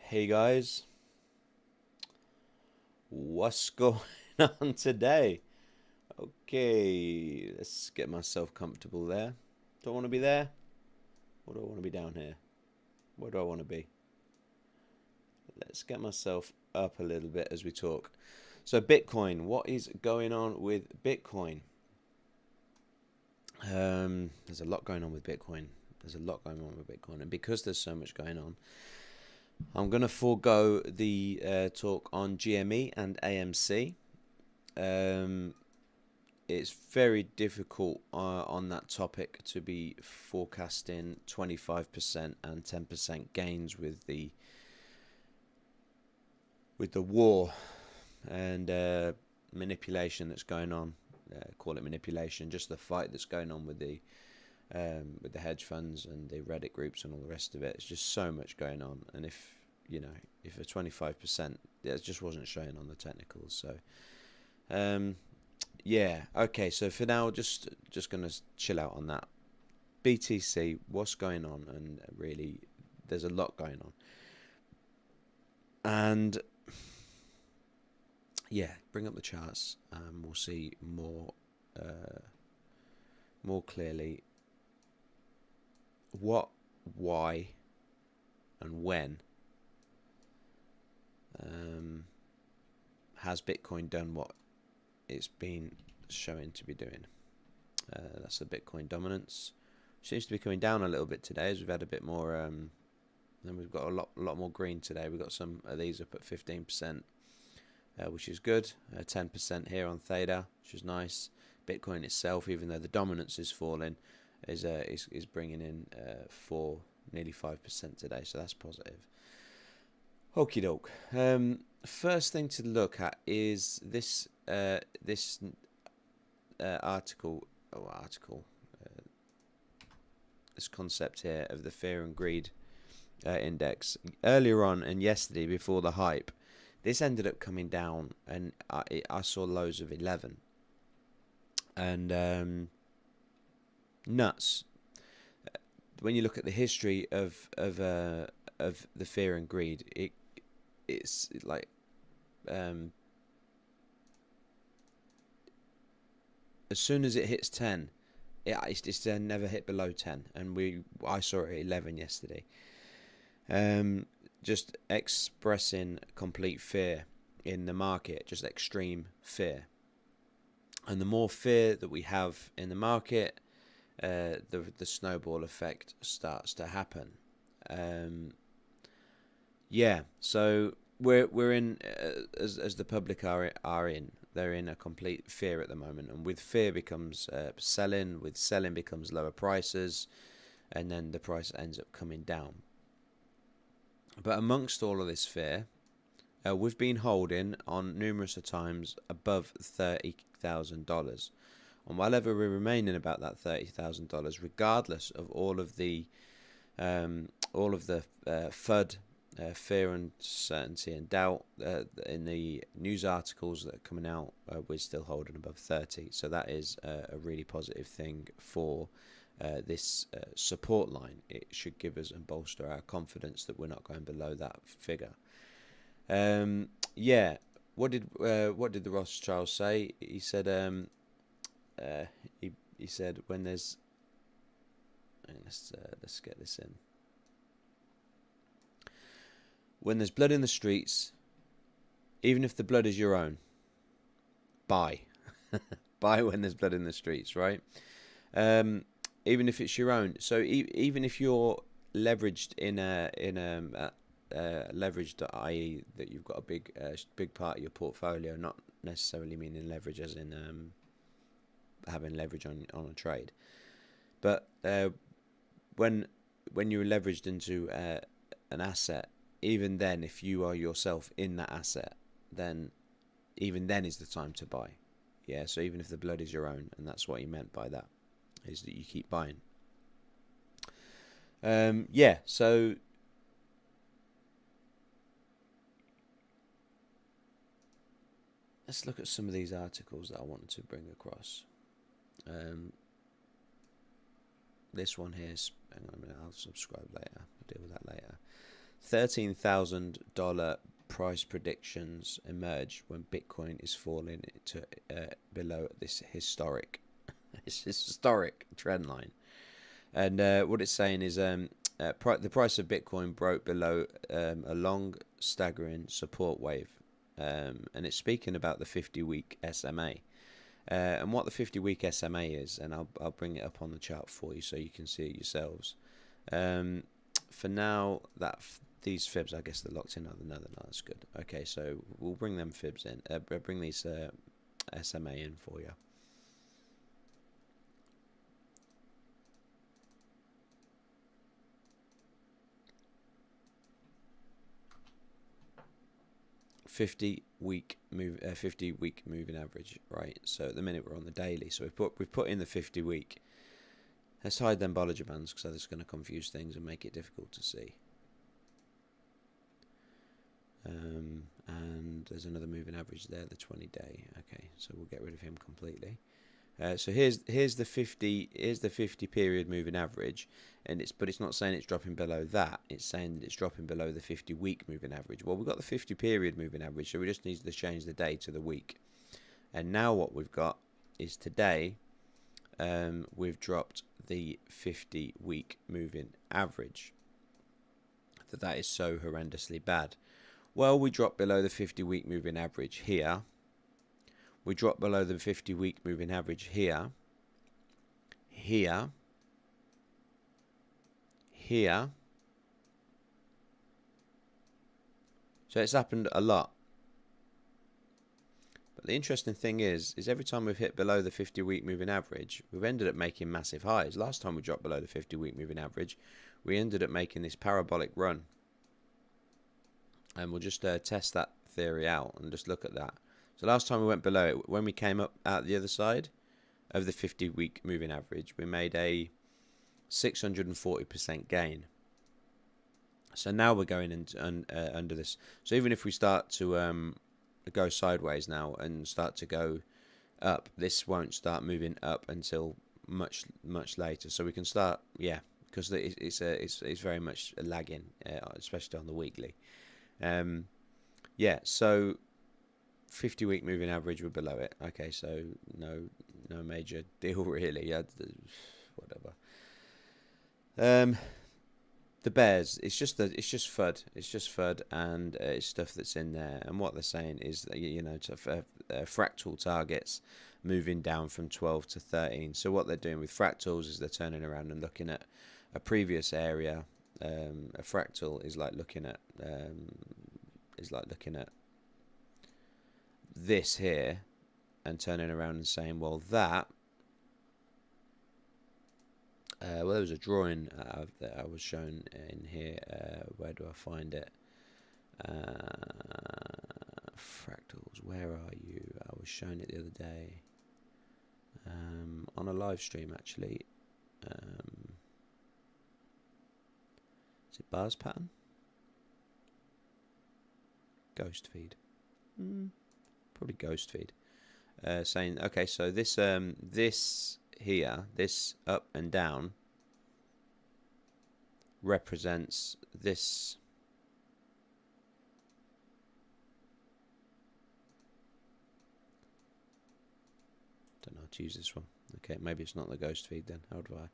Hey guys, what's going on today? Okay, let's get myself comfortable there. Do I want to be there? Or do I want to be down here? Where do I want to be? Let's get myself up a little bit as we talk. So Bitcoin, what is going on with Bitcoin? There's a lot going on with Bitcoin. And because there's so much going on, I'm going to forego the talk on GME and AMC. It's very difficult on that topic to be forecasting 25% and 10% gains with the war and manipulation that's going on. Call it manipulation, just the fight that's going on with the hedge funds and the Reddit groups and all the rest of it. It's just so much going on, and if a 25%, it just wasn't showing on the technicals. So yeah, okay, so for now, just gonna chill out on that. BTC, what's going on? And really, there's a lot going on. And yeah, bring up the charts. We'll see more clearly what, why, and when has Bitcoin done what it's been showing to be doing. That's the Bitcoin dominance. Seems to be coming down a little bit today as we've had a bit more. Then we've got a lot more green today. We've got some of these up at 15%, which is good. 10% here on Theta, which is nice. Bitcoin itself, even though the dominance is falling, is bringing in nearly 5% today. So that's positive. Okie doke. First thing to look at is this article, this concept here of the fear and greed index. Earlier on and yesterday, before the hype, this ended up coming down, and I saw lows of 11, and nuts. When you look at the history of the fear and greed, it's like as soon as it hits 10, it's never hit below 10, and I saw it at 11 yesterday. Just expressing complete fear in the market, just extreme fear. And the more fear that we have in the market, the snowball effect starts to happen. Yeah, so we're in as the public are in. They're in a complete fear at the moment, and with fear becomes selling. With selling becomes lower prices, and then the price ends up coming down. But amongst all of this fear, we've been holding on numerous times above $30,000, and while ever we remain in about that $30,000, regardless of all of the FUD. Fear, uncertainty, and doubt in the news articles that are coming out, we're still holding above 30. So that is a really positive thing for this support line. It should give us and bolster our confidence that we're not going below that figure. Yeah, what did the Rothschilds say? He said he said when there's let's get this in. When there's blood in the streets, even if the blood is your own, buy. Buy when there's blood in the streets, right? Even if it's your own. So even if you're leveraged in a leveraged, i.e. that you've got a big part of your portfolio, not necessarily meaning leverage as in having leverage on a trade, but when you're leveraged into an asset. Even then, if you are yourself in that asset, then even then is the time to buy. Yeah, so even if the blood is your own, and that's what he meant by that, is that you keep buying. Yeah, so let's look at some of these articles that I wanted to bring across. This one here, hang on a minute, I'll subscribe later. I'll deal with that later. $13,000 price predictions emerge when Bitcoin is falling to below this historic trend line. And what it's saying is the price of Bitcoin broke below a long staggering support wave, and it's speaking about the 50-week SMA. And what the 50-week SMA is, and I'll bring it up on the chart for you so you can see it yourselves. For now, these fibs, I guess they're locked in. No, that's good. Okay, so we'll bring them fibs in. Bring these SMA in for you. $50 week moving average, right? So at the minute we're on the daily. So we've put in the 50 week. Let's hide them Bollinger Bands because that's going to confuse things and make it difficult to see. And there's another moving average there, the 20-day. Okay, so we'll get rid of him completely. So here's the 50 period moving average, and but it's not saying it's dropping below that. It's saying that it's dropping below the 50 week moving average. Well, we've got the 50 period moving average, so we just need to change the day to the week. And now what we've got is today, we've dropped the 50 week moving average. That is so horrendously bad. Well, we dropped below the 50 week moving average here. We drop below the 50 week moving average here, here. So it's happened a lot. But the interesting thing is every time we've hit below the 50 week moving average, we've ended up making massive highs. Last time we dropped below the 50 week moving average, we ended up making this parabolic run. And we'll just test that theory out and just look at that. So last time we went below it, when we came up out the other side of the 50 week moving average, we made a 640% gain. So now we're going into under this. So even if we start to go sideways now and start to go up, this won't start moving up until much later. So we can start, yeah, because it's very much lagging, especially on the weekly. Yeah, so 50 week moving average, we're below it. Okay, so no major deal really. Yeah, whatever. The bears, it's just FUD. It's just FUD, and it's stuff that's in there. And what they're saying is that, you know, fractal targets moving down from 12 to 13. So what they're doing with fractals is they're turning around and looking at a previous area. A fractal is like looking at this here and turning around and saying, well, that well, there was a drawing that I was shown in here. Where do I find it? Fractals, where are you? I was shown it the other day on a live stream, actually. Is it bars pattern? Ghost feed. Probably ghost feed. Saying, okay, so this here, this up and down, represents this. Don't know how to use this one. Okay, maybe it's not the ghost feed then. How do I?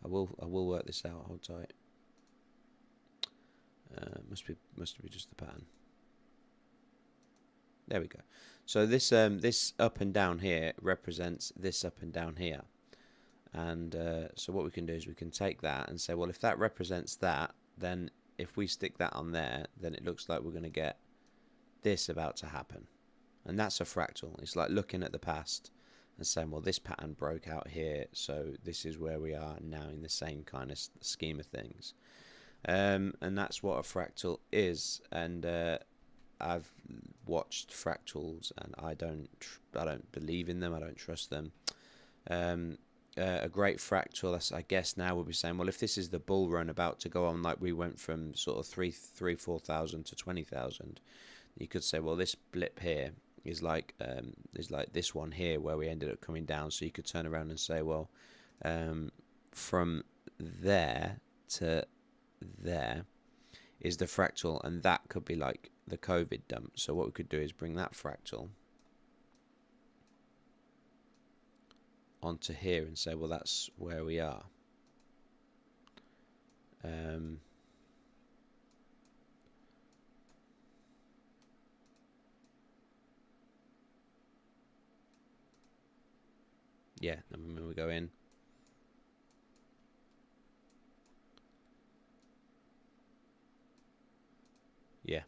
I will work this out. Hold tight. Must be just the pattern. There we go. So this up and down here represents this up and down here, and so what we can do is we can take that and say, well, if that represents that, then if we stick that on there, then it looks like we're going to get this about to happen, and that's a fractal. It's like looking at the past and saying, well, this pattern broke out here, so this is where we are now in the same kind of scheme of things. And that's what a fractal is. And I've watched fractals, and I don't believe in them. I don't trust them. A great fractal, I guess now we'll be saying, well, if this is the bull run about to go on, like we went from sort of 4,000 to 20,000, you could say, well, this blip here is like this one here where we ended up coming down. So you could turn around and say, well, from there to there is the fractal, and that could be like the COVID dump. So what we could do is bring that fractal onto here and say, well, that's where we are. Yeah, and when we go in, yeah,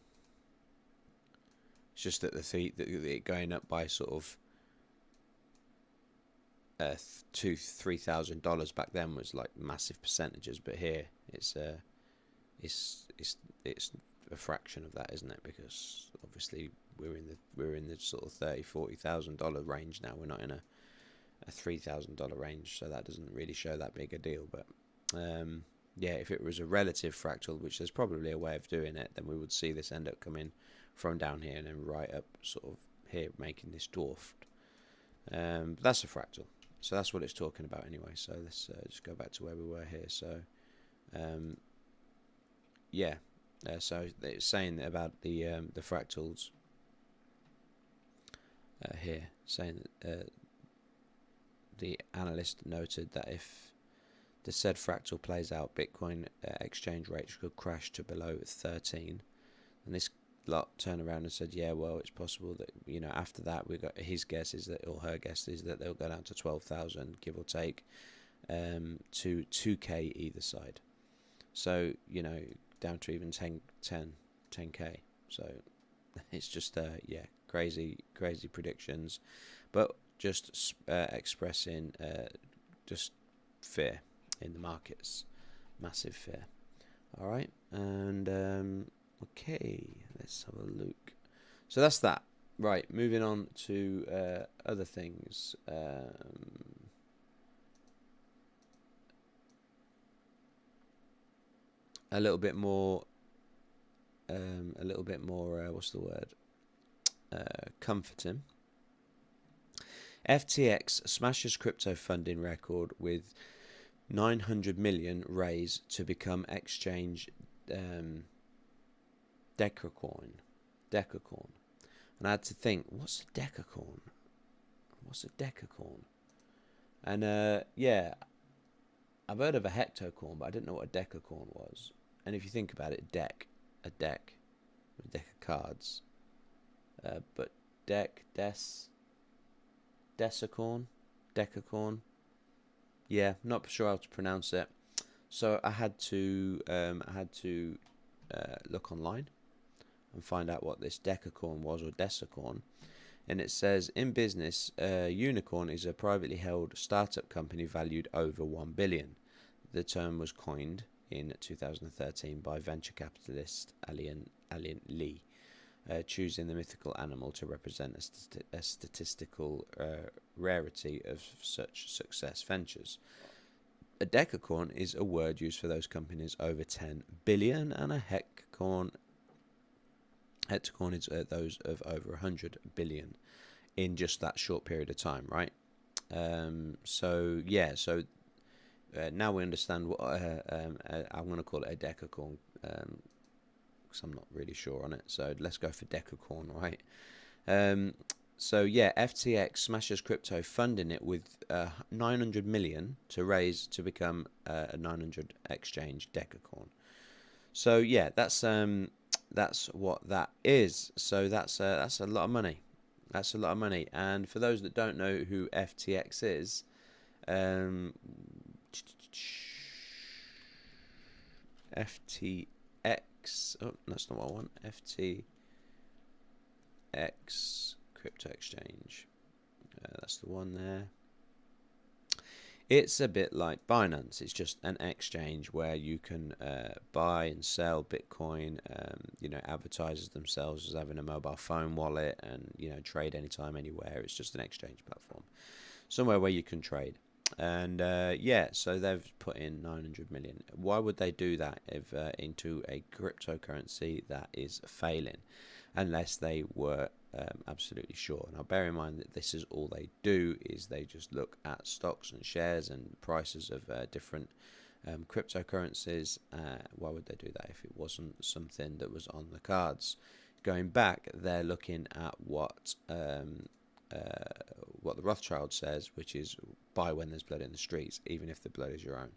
it's just that it going up by sort of $2,000-3,000 back then was like massive percentages, but here it's a fraction of that, isn't it? Because obviously we're in the sort of $30,000-40,000 range now. We're not in a $3,000 range, so that doesn't really show that big a deal. But yeah, if it was a relative fractal, which there's probably a way of doing it, then we would see this end up coming from down here and then right up sort of here, making this dwarfed. But that's a fractal, so that's what it's talking about anyway. So let's just go back to where we were here. So yeah, so it's saying about the fractals here, saying that the analyst noted that if the said fractal plays out, Bitcoin exchange rates could crash to below 13. And this lot turned around and said, yeah, well, it's possible that, you know, after that, we got his guess is that, or her guess is that they'll go down to 12,000, give or take, to 2K either side. So, you know, down to even 10K. So it's just, yeah, crazy predictions. But just expressing just fear in the markets, massive fear. All right, and okay, let's have a look. So that's that. Right, moving on to other things. A little bit more. What's the word? Comforting. FTX smashes crypto funding record with 900 million raised to become exchange Decacorn. And I had to think, what's a Decacorn? And yeah, I've heard of a hectocorn, but I didn't know what a decacorn was. And if you think about it, a deck with a deck of cards, but Decacorn. Yeah, not sure how to pronounce it. So I had to look online and find out what this Decacorn was, or Decacorn. And it says, in business, unicorn is a privately held startup company valued over 1 billion. The term was coined in 2013 by venture capitalist Alien Lee. Choosing the mythical animal to represent a statistical rarity of such success ventures. A decacorn is a word used for those companies over 10 billion, and a hectacorn is those of over 100 billion in just that short period of time, right? So yeah, so now we understand what I'm going to call it a decacorn. Because I'm not really sure on it, so let's go for Decacorn, right? So yeah, FTX smashes crypto, funding it with 900 million to raise to become a 900 exchange Decacorn. So yeah, that's what that is. So that's a lot of money. That's a lot of money. And for those that don't know who FTX is, FTX. Oh, that's not what I want. FTX crypto exchange. That's the one there. It's a bit like Binance. It's just an exchange where you can buy and sell Bitcoin. You know, advertises themselves as having a mobile phone wallet and, you know, trade anytime, anywhere. It's just an exchange platform, somewhere where you can trade. And yeah, so they've put in 900 million. Why would they do that if into a cryptocurrency that is failing? unless they were absolutely sure. Now bear in mind that this is all they do, is they just look at stocks and shares and prices of different cryptocurrencies. Why would they do that if it wasn't something that was on the cards? Going back, they're looking at what the Rothschild says, which is buy when there's blood in the streets, even if the blood is your own.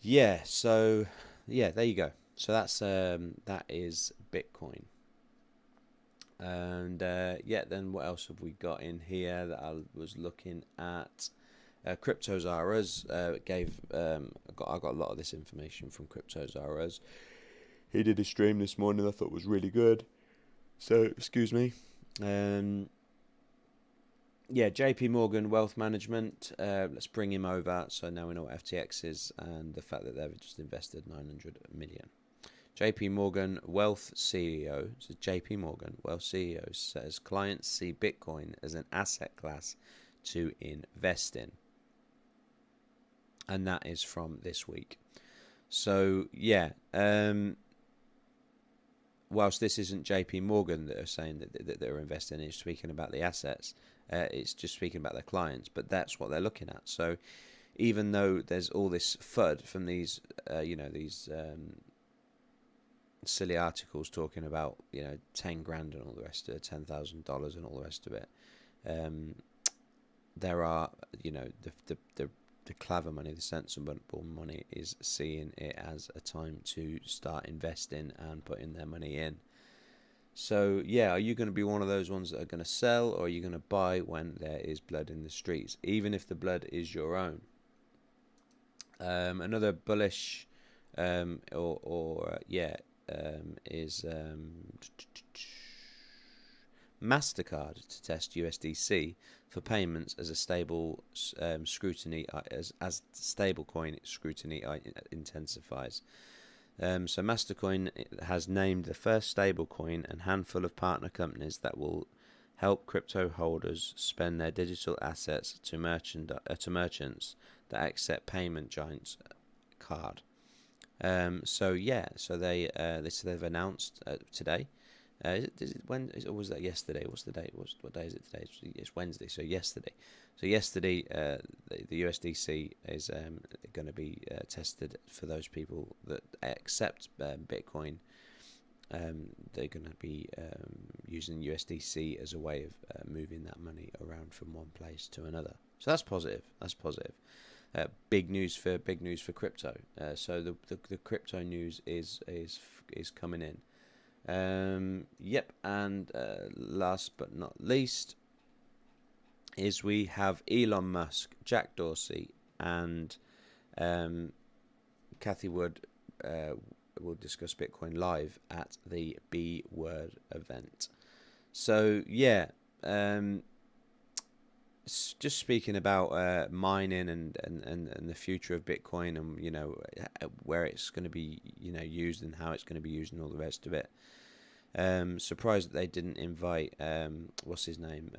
Yeah, so yeah, there you go. So that's that is Bitcoin. And yeah, then what else have we got in here that I was looking at? CryptoZaras gave I got a lot of this information from CryptoZaras. He did a stream this morning I thought was really good. So excuse me. Yeah, JP Morgan Wealth Management. Let's bring him over. So now we know what FTX is and the fact that they've just invested 900 million. JP Morgan Wealth CEO, so JP Morgan Wealth CEO says clients see Bitcoin as an asset class to invest in. And that is from this week. So yeah, whilst this isn't JP Morgan that are saying that they're investing in, it's speaking about the assets. It's just speaking about their clients, but that's what they're looking at. So even though there's all this FUD from these, these silly articles talking about 10 grand and all the rest of it, $10,000 and all the rest of it, there are the clever money, the sensible money, is seeing it as a time to start investing and putting their money in. So yeah, are you going to be one of those ones that are going to sell, or are you going to buy when there is blood in the streets, even if the blood is your own? Another bullish is Mastercard to test USDC for payments as a stable scrutiny as stablecoin scrutiny intensifies. So Mastercoin has named the first stablecoin and handful of partner companies that will help crypto holders spend their digital assets to merchants that accept payment giants card. So they've announced today. Or was that yesterday? What's the date? What day is it today? It's Wednesday. So yesterday. The USDC is going to be tested for those people that accept Bitcoin. They're going to be using USDC as a way of moving that money around from one place to another. So that's positive. Big news for crypto. So the crypto news is coming in. Yep, and last but not least is we have Elon Musk, Jack Dorsey, and Kathy Wood will discuss Bitcoin live at the B Word event. So yeah, just speaking about mining and the future of Bitcoin, and where it's going to be used and how it's going to be used and all the rest of it. Surprised that they didn't invite what's his name,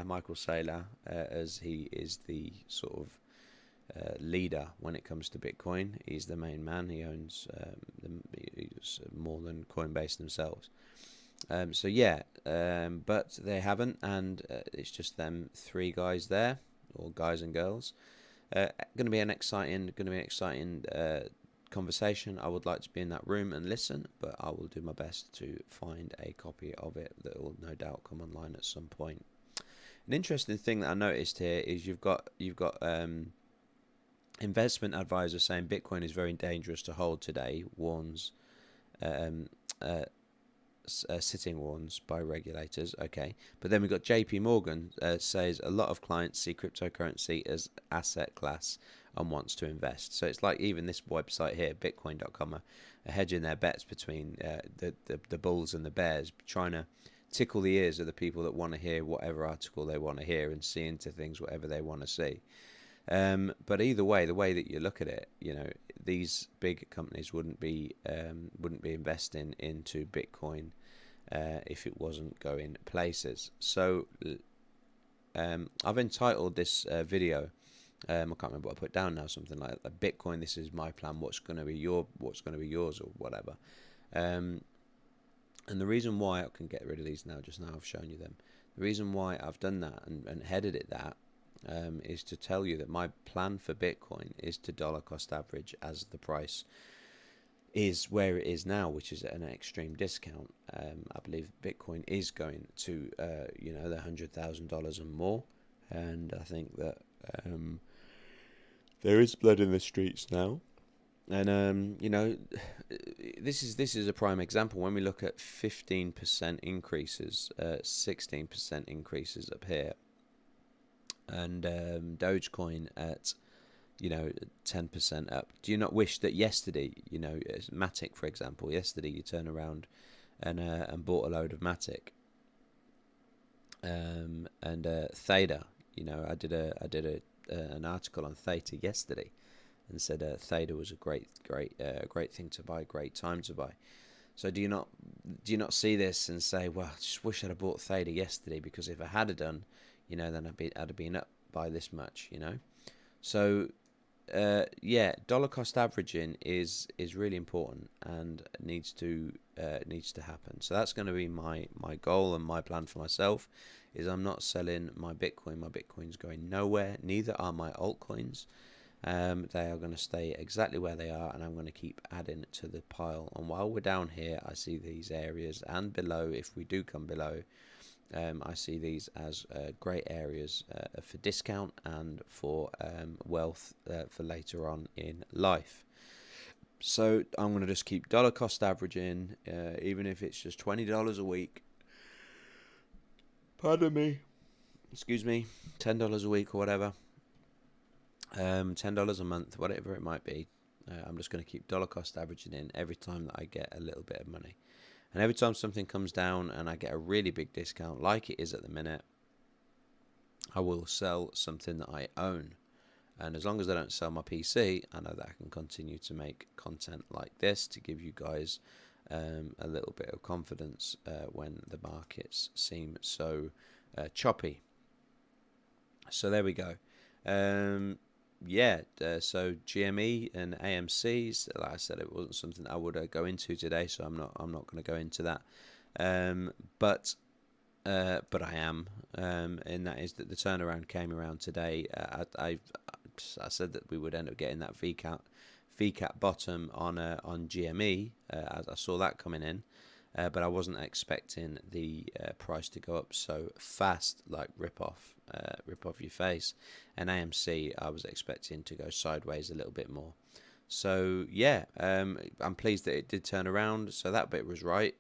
Michael Saylor, as he is the sort of leader when it comes to Bitcoin. He's the main man. He owns more than Coinbase themselves. But they haven't, and it's just them three guys there, or guys and girls. Going to be an exciting conversation. I would like to be in that room and listen, but I will do my best to find a copy of it that will no doubt come online at some point. An interesting thing that I noticed here is you've got investment advisors saying Bitcoin is very dangerous to hold today, warns sitting warns by regulators. Okay, but then we've got JP Morgan says a lot of clients see cryptocurrency as asset class and wants to invest. So it's like even this website here, bitcoin.com, are hedging their bets between the bulls and the bears, trying to tickle the ears of the people that want to hear whatever article they want to hear and see into things whatever they want to see. But either way, the way that you look at it, these big companies wouldn't be investing into Bitcoin if it wasn't going places. So I've entitled this video, I can't remember what I put down now, something like Bitcoin, this is my plan, what's going to be yours, or whatever. And the reason why I can get rid of these now, just now I've shown you them. The reason why I've done that and headed it that is to tell you that my plan for Bitcoin is to dollar cost average as the price is where it is now, which is at an extreme discount. I believe Bitcoin is going to the $100,000 and more, and I think that there is blood in the streets now. And this is a prime example. When we look at 15% increases, 16% increases up here, and Dogecoin at 10% up. Do you not wish that yesterday, Matic, for example, yesterday you turn around and bought a load of Matic, and Theta. I did an article on Theta yesterday, and said Theta was a great thing to buy, great time to buy. So do you not see this and say, well, I just wish I'd have bought Theta yesterday, because if I had done, then I'd have been up by this much, So dollar cost averaging is really important and needs to happen. So that's going to be my goal and my plan for myself. Is I'm not selling my Bitcoin. My Bitcoin's going nowhere. Neither are my altcoins. They are going to stay exactly where they are, and I'm going to keep adding to the pile. And while we're down here, I see these areas, and below, if we do come below, I see these as great areas for discount and for wealth for later on in life. So I'm going to just keep dollar cost averaging, even if it's just $20 a week. Pardon me. Excuse me. $10 a week or whatever. $10 a month, whatever it might be. I'm just going to keep dollar cost averaging in every time that I get a little bit of money. And every time something comes down and I get a really big discount, like it is at the minute, I will sell something that I own. And as long as I don't sell my PC, I know that I can continue to make content like this to give you guys a little bit of confidence when the markets seem so choppy. So there we go. So GME and AMCs, like I said, it wasn't something I would go into today, so I'm not going to go into that. But I am, and that is that the turnaround came around today. I said that we would end up getting that VCAP bottom on GME as I saw that coming in, but I wasn't expecting the price to go up so fast, like rip off your face. And AMC, I was expecting to go sideways a little bit more. So I'm pleased that it did turn around. So that bit was right.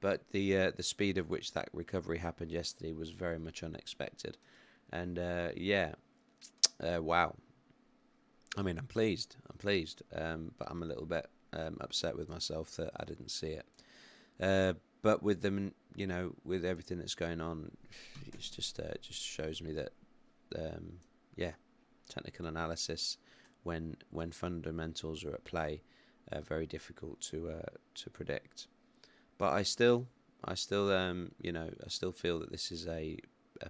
But the speed of which that recovery happened yesterday was very much unexpected. And wow. I mean, I'm pleased, but I'm a little bit upset with myself that I didn't see it. But with them, with everything that's going on, it's just shows me that, technical analysis when fundamentals are at play, very difficult to predict. But I still feel that this is a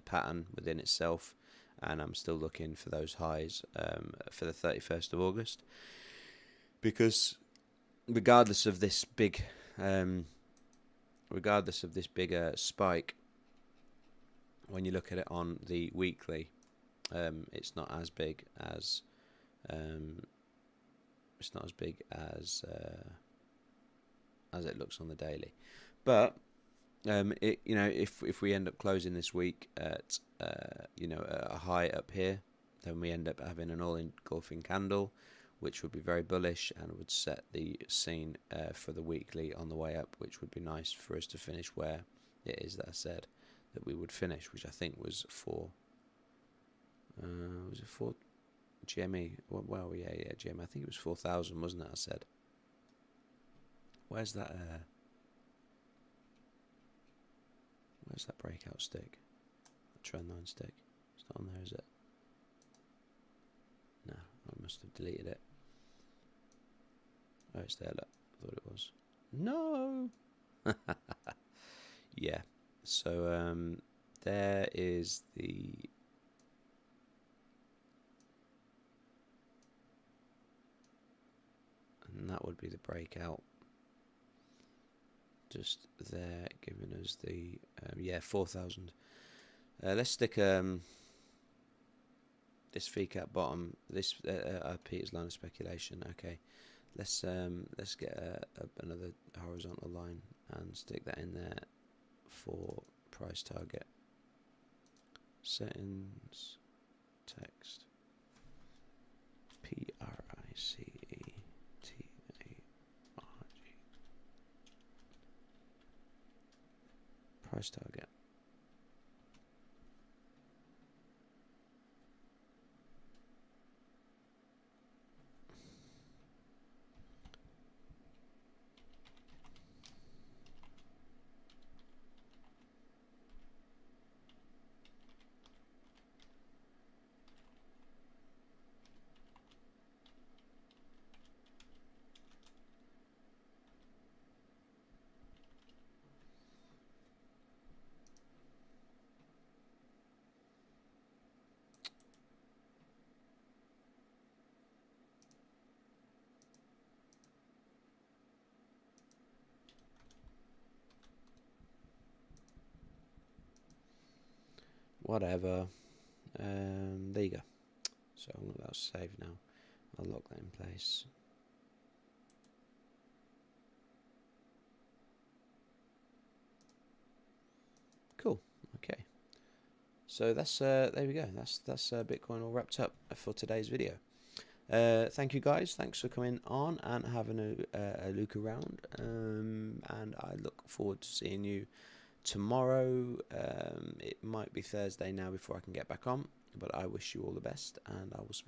pattern within itself. And I'm still looking for those highs for the 31st of August, because regardless of this bigger spike, when you look at it on the weekly, it's not as big as it looks on the daily. But if we end up closing this week at a high up here, then we end up having an all-engulfing candle, which would be very bullish and would set the scene for the weekly on the way up, which would be nice for us to finish where it is that I said that we would finish, which I think was for GME? Well, yeah, GME. I think it was 4,000, wasn't it? I said. Where's that? Where's that breakout stick? That trend line stick. It's not on there, is it? No, I must have deleted it. Oh, it's there, look. I thought it was. No! Yeah. So, there is the... And that would be the breakout. just there, giving us the yeah, 4,000. Let's stick this fee cap bottom. This Peter's line of speculation. Okay, let's get another horizontal line and stick that in there for price target. Settings, text, PRICETARG, price target. Whatever. There you go. So I'm going to save now. I'll lock that in place. Cool. Okay. So that's there we go. That's Bitcoin all wrapped up for today's video. Thank you guys. Thanks for coming on and having a look around. And I look forward to seeing you tomorrow. It might be Thursday now before I can get back on, but I wish you all the best, and I will speak